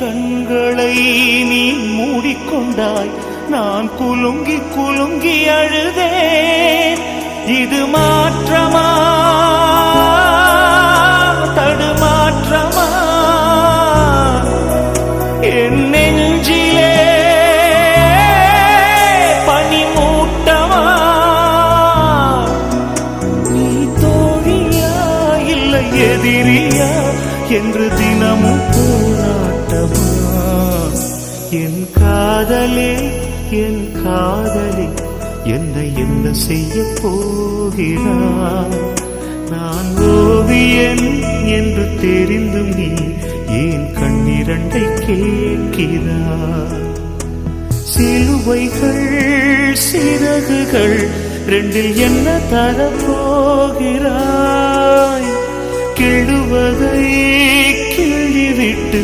கண்களை நீ மூடிக்கொண்டாய், நான் குலுங்கி குலுங்கி அழுதேன். இது மாற்றமா தடுமாற்றமா? என் நெஞ்சிலே பனிமூட்டமா? நீ தோழியா இல்லை எதிரியா என்று தினமும் போராட்டமா? என் காதலே என் காதலே என்னை என்ன செய்ய போகிறாய்? நான் ஓவியன் என்று தெரிந்தும் நீ ஏன் கண்ணிரண்டை கேட்கிறாய்? சிலுவைகள் சிறகுகள் ரெண்டில் என்ன தரப்போகிறாய்? கிழுவதை கிழிவிட்டு